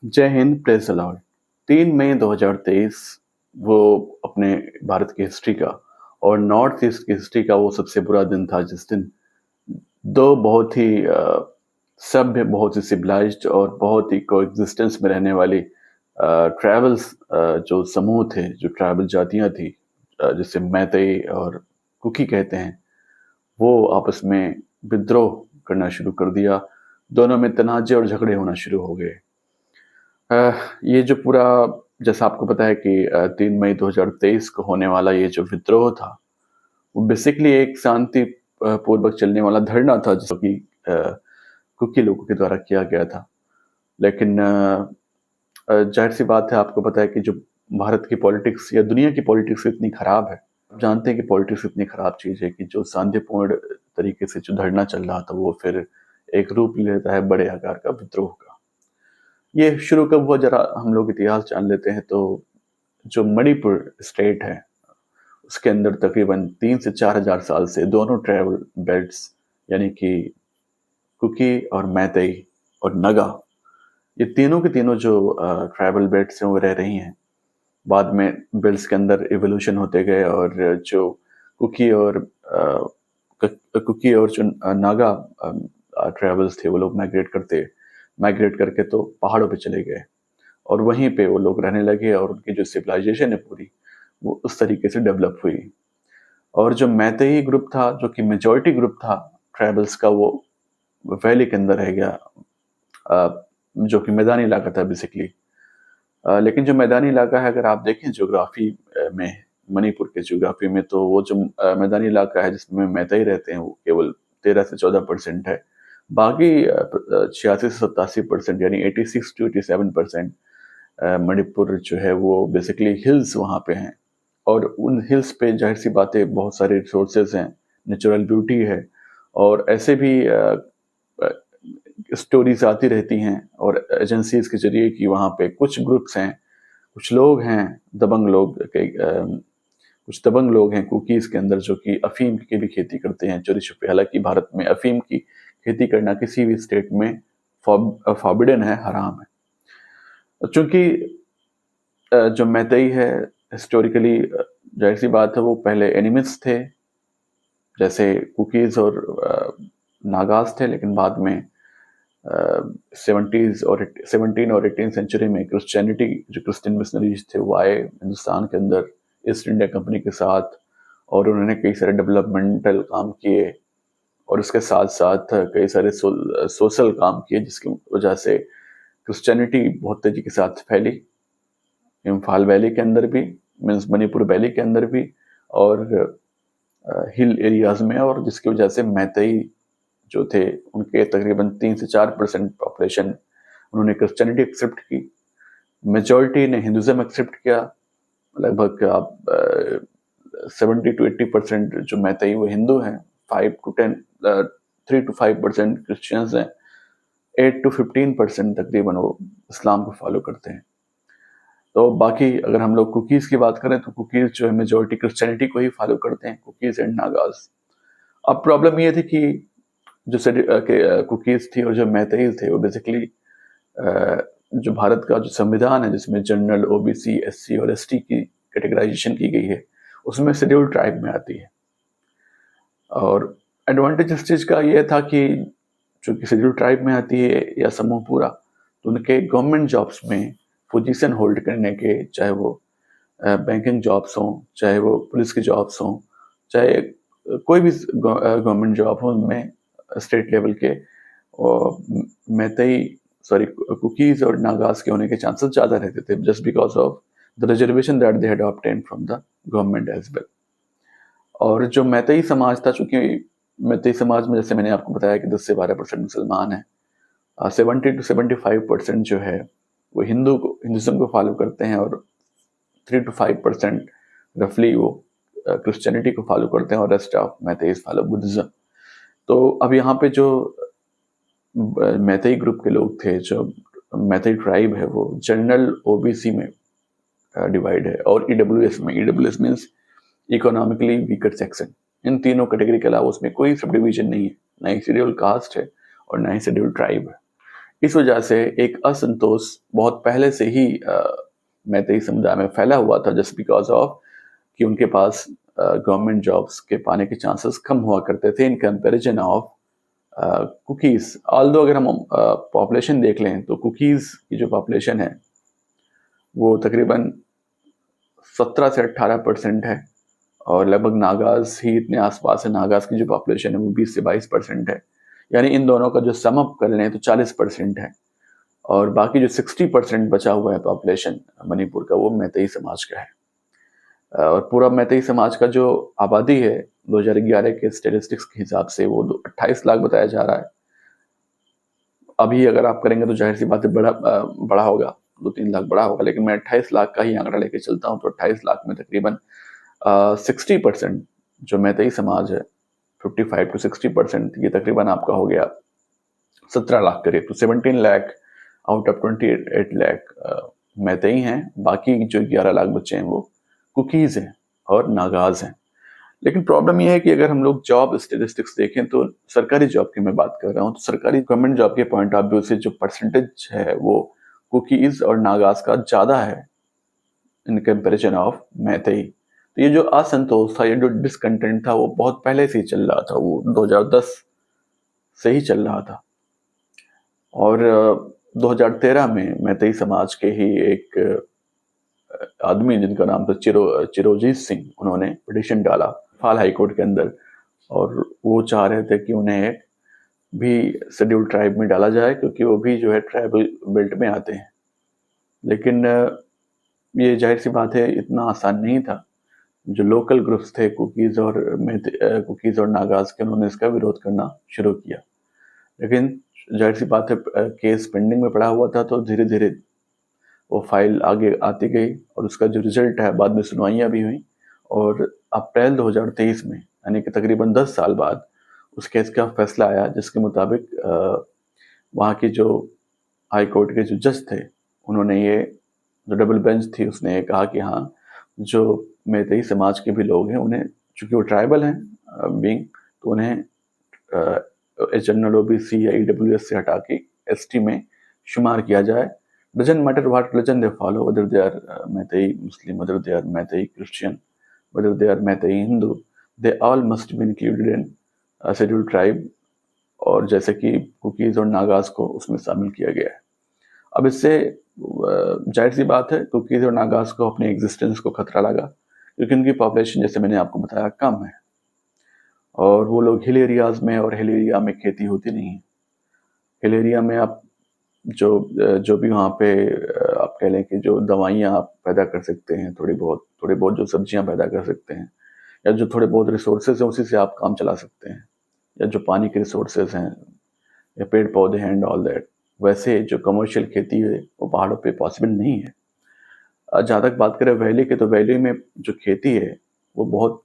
जय Hind, praise the Lord. 3 मई 2023 वो अपने भारत की हिस्ट्री का और नॉर्थ ईस्ट की हिस्ट्री का वो सबसे बुरा दिन था जिस दिन 2 बहुत ही सभ्य, बहुत ही सिविलाइज़्ड और बहुत ही कोएग्जिस्टेंस में रहने वाली जो समूह थे, जो ट्राइबल जातियाँ थी जिसे मैतेई और कुकी कहते हैं, वो आपस में विद्रोह करना शुरू कर दिया। दोनों में तनाज़े और झगड़े होना शुरू हो गए। ये जो पूरा जैसा आपको पता है कि 3 मई 2023 को होने वाला ये जो विद्रोह था, वो बेसिकली एक शांति पूर्वक चलने वाला धरना था जो कि कुकी लोगों के द्वारा किया गया था। लेकिन ज़ाहिर-सी बात है आपको पता है कि जो भारत की पॉलिटिक्स या दुनिया की पॉलिटिक्स इतनी ख़राब है। आप जानते हैं कि पॉलिटिक्स इतनी ख़राब चीज़ है कि जो शांतिपूर्ण तरीके से जो धरना चल रहा था, वो फिर एक रूप ले लेता है बड़े आकार का विद्रोह का। ये शुरू कब हुआ ज़रा हम लोग इतिहास जान लेते हैं तो जो मणिपुर स्टेट है, उसके अंदर तकरीबन 3 से 4000 साल से दोनों ट्राइबल बेल्ट्स यानी कि कुकी और मैतेई और नगा, ये तीनों के तीनों जो ट्राइबल बेल्ट्स हैं वो रह रही हैं। बाद में बेल्ट्स के अंदर इवोल्यूशन होते गए और जो कुकी और कुकी और जो नागा ट्राइबल्स थे वो लोग माइग्रेट करके तो पहाड़ों पे चले गए और वहीं पे वो लोग रहने लगे और उनकी जो सिविलाइजेशन है पूरी, वो उस तरीके से डेवलप हुई। और जो मैतेई ग्रुप था, जो कि मेजॉरिटी ग्रुप था ट्राइबल्स का, वो वैली के अंदर रह गया, जो कि मैदानी इलाका था बेसिकली। लेकिन जो मैदानी इलाका है, अगर आप देखें ज्योग्राफी में, मणिपुर के ज्योग्राफी में, तो वो जो मैदानी इलाका है जिसमें मैतेई रहते हैं, वो केवल 13 से 14% है। बाकी 86 से 87% यानी 86 टू 87% मणिपुर जो है वो बेसिकली हिल्स वहाँ पे हैं और उन हिल्स पे ज़ाहिर-सी बात है बहुत सारे रिसोर्सेज़ हैं, नेचुरल ब्यूटी है और ऐसे भी स्टोरीज़ आती रहती हैं और एजेंसीज़ के ज़रिए कि वहाँ पे कुछ ग्रुप्स हैं, कुछ लोग हैं, दबंग लोग कुछ दबंग लोग हैं कुकीज़ के अंदर जो कि अफ़ीम की भी खेती करते हैं चोरी-छुपे। हालाँकि भारत में अफ़ीम की खेती करना किसी भी स्टेट में फॉरबिडन है, हराम है। चूँकि जो मैतेई है हिस्टोरिकली ज़ाहिर-सी बात है वो पहले एनिमिस्ट थे, जैसे कुकीज़ और नागाज़ थे, लेकिन बाद में 17 और 18 सेंचुरी में क्रिश्चियनिटी जो क्रिश्चियन मिशनरीज़ थे वो आए हिंदुस्तान के अंदर ईस्ट इंडिया कंपनी के साथ और उन्होंने कई सारे डेवलपमेंटल काम किए और उसके साथ-साथ कई सारे सोशल काम किए जिसकी वजह से क्रिश्चियनिटी बहुत तेज़ी के साथ फैली। इम्फाल वैली के अंदर भी, मीन्स मणिपुर वैली के अंदर भी और हिल एरियाज़ में, और जिसकी वजह से मैतेई जो थे उनके तकरीबन 3 से 4% पॉपुलेशन उन्होंने क्रिश्चियनिटी एक्सेप्ट की। मेजॉरिटी ने हिंदुइज्म एक्सेप्ट किया। लगभग आप 70 टू 80% जो मैतेई वो हिंदू हैं, 5 टू 10 3 टू 5% क्रिश्चियंस हैं, 8 टू 15% तकरीबन वो इस्लाम को फॉलो करते हैं। तो बाकी अगर हम लोग कुकीज़ की बात करें तो कुकीज़ जो है मेजॉरिटी क्रिश्चियनिटी को ही फॉलो करते हैं, कुकीज़ एंड नागाज़। अब प्रॉब्लम ये थी कि जो कुकीज़ थी और जो मैतेईज़ थे वो बेसिकली जो भारत का जो संविधान है जिसमें जनरल, ओबीसी, एससी और एसटी की कैटेगराइजेशन की गई है, उसमें शेड्यूल्ड ट्राइब में आती है। और एडवांटेज इस चीज़ का ये था कि चूँकि शेड्यूल्ड ट्राइब में आती है या समूह पूरा, तो उनके गवर्नमेंट जॉब्स में पोजीशन होल्ड करने के, चाहे वो बैंकिंग जॉब्स हों, चाहे वो पुलिस की जॉब्स हों, चाहे कोई भी गवर्नमेंट जॉब हो, उनमें स्टेट लेवल के मैतेई कुकीज़ और नागाज़ के होने के चांसेस ज़्यादा रहते थे just because of the reservation that they had obtained from the government as well. और जो मैतेई समाज था, चूँकि मैतेई समाज में जैसे मैंने आपको बताया कि 10 से 12% मुसलमान हैं, 70 टू 75% जो है वो हिंदुइज़्म को फॉलो करते हैं और 3 टू 5% रफली वो क्रिश्चियनिटी को फॉलो करते हैं और रेस्ट ऑफ मैतेईज फॉलो बुद्धिज्म। तो अब यहाँ पे जो मैतेई ग्रुप के लोग थे, जो मैतेई ट्राइब है, वो जनरल, ओबीसी में डिवाइड है और ईडब्ल्यूएस में। EWS means economically weaker section. इन तीनों कैटेगरी के अलावा उसमें कोई सब डिवीजन नहीं है, ना ही शेड्यूल कास्ट है और ना ही शेड्यूल ट्राइब है। इस वजह से एक असंतोष बहुत पहले से ही मैतेई समुदाय में फैला हुआ था, जस्ट बिकॉज ऑफ कि उनके पास गवर्नमेंट जॉब्स के पाने के चांसेस कम हुआ करते थे in comparison of cookies. Although अगर हम पॉपुलेशन देख लें तो कुकीज़ की जो पॉपुलेशन है वो तकरीबन 17 से 18% है, और लगभग नागाज़ ही इतने आसपास है। नागाज़ की जो पॉपुलेशन है वो 20 से 22% है, यानी इन दोनों का जो सम अप कर लें तो 40% है, और बाकी जो 60% बचा हुआ है पॉपुलेशन मणिपुर का वो मैतेई समाज का है। और पूरा मैतेई समाज का जो आबादी है 2011 के स्टेटिस्टिक्स के हिसाब से वो 28 लाख बताया जा रहा है। अभी अगर आप करेंगे तो जाहिर सी बात है बड़ा होगा, 2-3 लाख बड़ा होगा, लेकिन मैं 28 लाख का ही आंकड़ा लेके चलता हूँ। तो 28 लाख में तकरीबन 60% जो मैतेई समाज है, 55 to 60%, ये तकरीबन आपका हो गया 17 लाख करीब। तो 17 लाख आउट ऑफ 28 लाख मैतेई हैं, बाकी जो 11 लाख बच्चे हैं वो कुकीज़ हैं और नागाज़ हैं। लेकिन प्रॉब्लम ये है कि अगर हम लोग जॉब स्टेटिस्टिक्स देखें तो सरकारी जॉब की मैं बात कर रहा हूँ, तो सरकारी गवर्नमेंट जॉब के पॉइंट ऑफ व्यू से जो परसेंटेज है वो कुकीज़ और नागाज़ का ज़्यादा है इन कंपैरिजन ऑफ मैतेई। तो ये जो असंतोष था, ये जो डिसकंटेंट था, वो बहुत पहले से ही चल रहा था, वो 2010 से ही चल रहा था। और 2013 में मैतेई समाज के ही एक आदमी जिनका नाम था चिरोजीत सिंह, उन्होंने पिटीशन डाला फाल हाई कोर्ट के अंदर, और वो चाह रहे थे कि उन्हें भी शेड्यूल ट्राइब में डाला जाए, क्योंकि वो भी जो है ट्राइबल बेल्ट में आते हैं। लेकिन ये जाहिर सी बात है इतना आसान नहीं था। जो लोकल ग्रुप्स थे कुकीज़ और नागाज़ के, उन्होंने इसका विरोध करना शुरू किया। लेकिन जाहिर सी बात है केस पेंडिंग में पड़ा हुआ था, तो धीरे धीरे वो फाइल आगे आती गई, और उसका जो रिजल्ट है बाद में सुनवाइयाँ भी हुई, और अप्रैल 2023 में, यानी कि तकरीबन 10 साल बाद उस केस का फैसला आया, जिसके मुताबिक वहाँ की जो हाई कोर्ट के जो जज थे, उन्होंने ये जो डबल बेंच थी उसने ये कहा कि हाँ, जो मैतेई समाज के भी लोग हैं, उन्हें चूँकि वो ट्राइबल हैं बीइंग, तो उन्हें जनरल ओबीसी या ईडब्ल्यूएस से हटा के एसटी में शुमार किया जाए। Doesn't matter what religion they follow, whether they are Meitei Muslim, whether they are Meitei Christian, whether they are Meitei Hindu, they all must be included in scheduled tribe, और जैसे कि कुकीज़ और नागाज़ को उसमें शामिल किया गया है। अब इससे जाहिर सी बात है कुकीज़ और नागाज़ को अपने एग्जिस्टेंस को खतरा लगा, क्योंकि उनकी पॉपुलेशन जैसे मैंने आपको बताया कम है, और वो लोग हिल एरियाज़ में, और हिल एरिया में खेती होती नहीं है। हिल एरिया में आप जो भी वहाँ पे आप कह लें कि जो दवाइयाँ आप पैदा कर सकते हैं, थोड़ी बहुत जो सब्जियाँ पैदा कर सकते हैं, या जो थोड़े बहुत रिसोर्सेज हैं उसी से आप काम चला सकते हैं, या जो पानी के रिसोर्सेज हैं या पेड़ पौधे हैं एंड ऑल दैट, वैसे जो कमर्शियल खेती है वो पहाड़ों पे पॉसिबल नहीं है। जहाँ तक बात करें वैली की, तो वैली में जो खेती है वो बहुत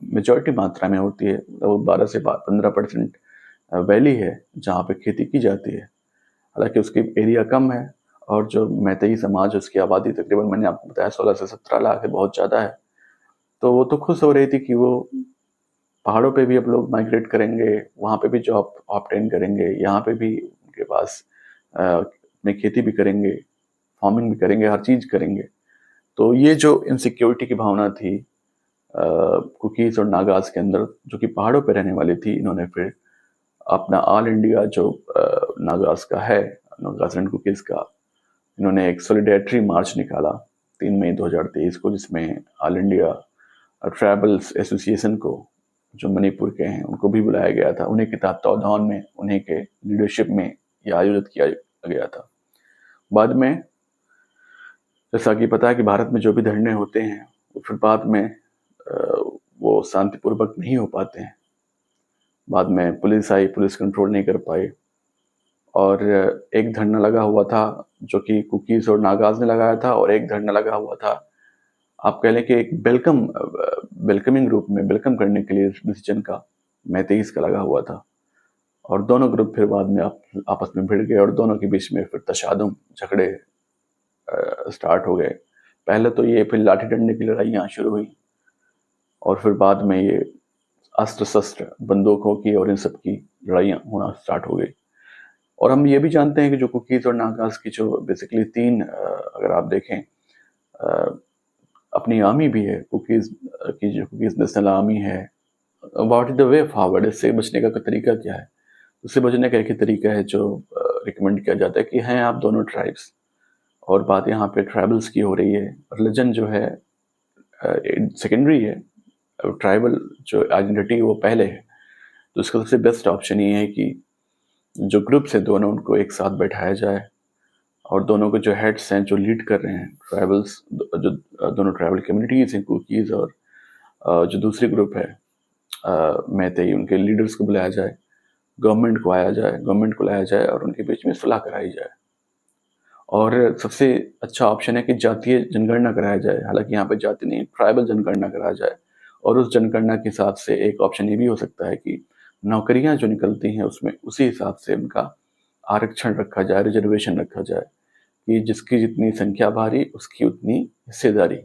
मेजॉरिटी मात्रा में होती है, वो 12 से 15% वैली है जहाँ पे खेती की जाती है। हालांकि उसकी एरिया कम है, और जो मैतेई समाज, उसकी आबादी तकरीबन मैंने आपको बताया 16 से 17 लाख है, बहुत ज़्यादा है। तो वो तो खुश हो रही थी कि वो पहाड़ों पे भी अब लोग माइग्रेट करेंगे, वहाँ पे भी जॉब ऑब्टेन करेंगे, यहाँ पे भी उनके पास अपनी खेती भी करेंगे, फार्मिंग भी करेंगे, हर चीज़ करेंगे। तो ये जो इनसिक्योरिटी की भावना थी कुकीज़ और नागाज़ के अंदर, जो कि पहाड़ों पे रहने वाली थी, इन्होंने फिर अपना ऑल इंडिया जो नागाज़ का है, नागाज़ एंड कुकीज़ का, इन्होंने एक सॉलिडेरिटी मार्च निकाला 3 मई 2023 को, जिसमें ऑल इंडिया ट्राइबल्स एसोसिएशन को, जो मणिपुर के हैं, उनको भी बुलाया गया था। उन्हीं के तत्वावधान में, उन्हीं के लीडरशिप में यह आयोजित किया गया था। बाद में जैसा कि पता है कि भारत में जो भी धरने होते हैं वो फिर बाद में वो शांतिपूर्वक नहीं हो पाते हैं। बाद में पुलिस आई, पुलिस कंट्रोल नहीं कर पाई, और एक धरना लगा हुआ था जो कि कुकीज़ और नागाज़ ने लगाया था, और एक धरना लगा हुआ था, आप कह लें कि एक वेलकमिंग रूप में, वेलकम करने के लिए डिसीजन का, मैतेईस का लगा हुआ था। और दोनों ग्रुप फिर बाद में आपस में भिड़ गए, और दोनों के बीच में फिर तशादुम, झगड़े स्टार्ट हो गए। पहले तो ये फिर लाठी डंडे की लड़ाइयाँ शुरू हुई, और फिर बाद में ये अस्त्र शस्त्र, बंदूकों की और इन सब की लड़ाइयाँ होना स्टार्ट हो गई। और हम ये भी जानते हैं कि जो कुकीज़ और नागाज़ की जो बेसिकली 3 अगर आप देखें अ, अपनी आर्मी भी है, कुकीज़ की जो कुकीज़ नेशनल आर्मी है। What is the way forward, इससे बचने का तरीका क्या है? उससे बचने का एक ही तरीका है जो रिकमेंड किया जाता है कि हैं आप दोनों ट्राइब्स, और बात यहाँ पे ट्राइबल्स की हो रही है। रिलीजन जो है सेकेंडरी है, ट्राइबल जो आइडेंटिटी वो पहले है। तो इसका सबसे बेस्ट ऑप्शन ये है कि जो ग्रुप्स है दोनों, उनको एक साथ बैठाया जाए और दोनों के जो हेड्स हैं, जो लीड कर रहे हैं ट्राइबल्स, जो दोनों ट्राइबल कम्युनिटीज़ हैं, कुकीज़ और जो दूसरी ग्रुप है मैतेई, उनके लीडर्स को बुलाया जाए, गवर्नमेंट को लाया जाए और उनके बीच में सुलह कराई जाए। और सबसे अच्छा ऑप्शन है कि जातीय जनगणना कराया जाए, हालाँकि यहाँ पे जाति नहीं, ट्राइबल जनगणना कराया जाए। और उस जनगणना के हिसाब से एक ऑप्शन ये भी हो सकता है कि नौकरियाँ जो निकलती हैं उसमें उसी हिसाब से उनका आरक्षण रखा जाए, रिज़र्वेशन रखा जाए कि जिसकी जितनी संख्या भारी उसकी उतनी हिस्सेदारी।